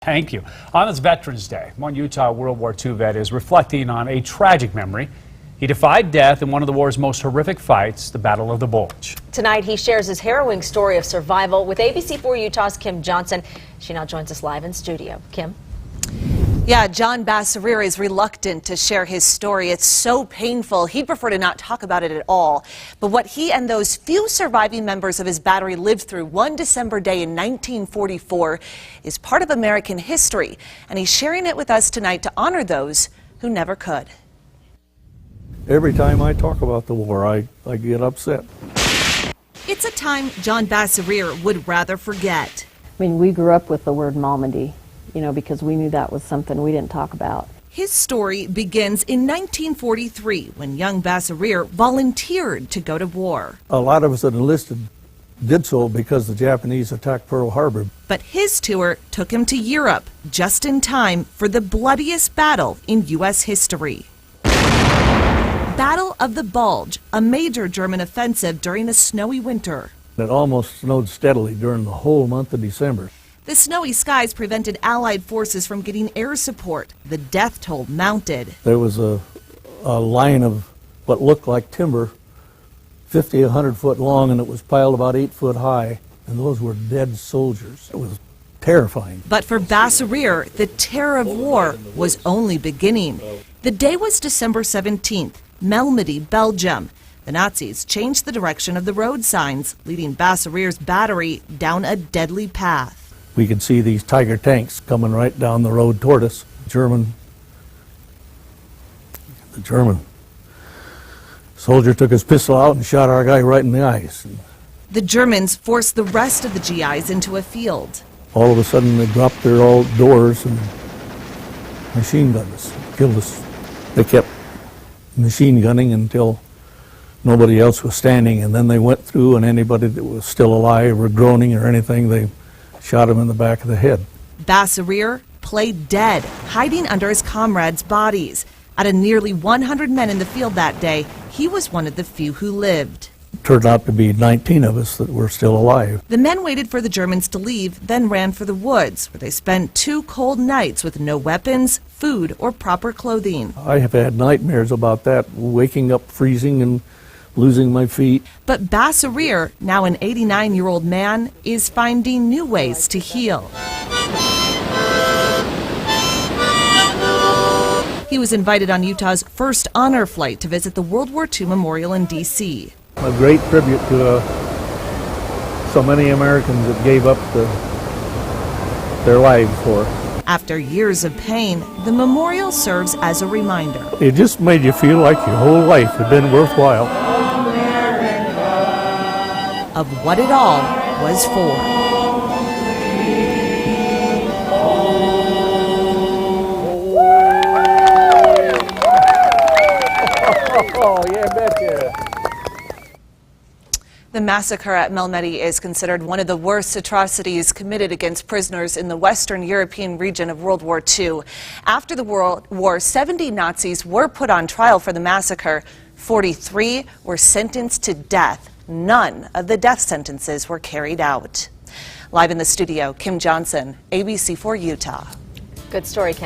Thank you. On this Veterans Day, one Utah World War II vet is reflecting on a tragic memory. He defied death in one of the war's most horrific fights, the Battle of the Bulge. Tonight, he shares his harrowing story of survival with ABC4 Utah's Kim Johnson. She now joins us live in studio. Kim? Yeah, John Bassereer is reluctant to share his story. It's so painful. He'd prefer to not talk about it at all. But what he and those few surviving members of his battery lived through one December day in 1944 is part of American history. And he's sharing it with us tonight to honor those who never could. Every time I talk about the war, I get upset. It's a time John Bassereer would rather forget. I mean, we grew up with the word Malmedy, because we knew that was something we didn't talk about. His story begins in 1943 when young Bassereer volunteered to go to war. A lot of us that enlisted did so because the Japanese attacked Pearl Harbor. But his tour took him to Europe just in time for the bloodiest battle in U.S. history. Battle of the Bulge, a major German offensive during a snowy winter. It almost snowed steadily during the whole month of December. The snowy skies prevented Allied forces from getting air support. The death toll mounted. There was a line of what looked like timber, 50, 100 foot long, and it was piled about 8 foot high. And those were dead soldiers. It was terrifying. But for Bassereer, the terror of war was only beginning. The day was December 17th, Malmedy, Belgium. The Nazis changed the direction of the road signs, leading Bassereer's battery down a deadly path. We could see these Tiger tanks coming right down the road toward us. The German soldier took his pistol out and shot our guy right in the eyes. The Germans forced the rest of the GIs into a field. All of a sudden they dropped their all doors and machine gunned us, killed us. They kept machine gunning until nobody else was standing, and then they went through, and anybody that was still alive or groaning or anything, they shot him in the back of the head. Bassereer played dead, hiding under his comrades' bodies. Out of nearly 100 men in the field that day, he was one of the few who lived. It turned out to be 19 of us that were still alive. The men waited for the Germans to leave, then ran for the woods, where they spent 2 cold nights with no weapons, food, or proper clothing. I have had nightmares about that, waking up freezing and losing my feet. But Bassereer, now an 89-year-old man, is finding new ways to heal. He was invited on Utah's first honor flight to visit the World War II Memorial in D.C. A great tribute to so many Americans that gave up their lives for us. After years of pain, the memorial serves as a reminder. It just made you feel like your whole life had been worthwhile. Of what it all was for. Oh, yeah, betcha. The massacre at Malmedy is considered one of the worst atrocities committed against prisoners in the Western European region of World War II. After the World War, 70 Nazis were put on trial for the massacre. 43 were sentenced to death. None of the death sentences were carried out. Live in the studio, Kim Johnson, ABC4 Utah. Good story, Kim.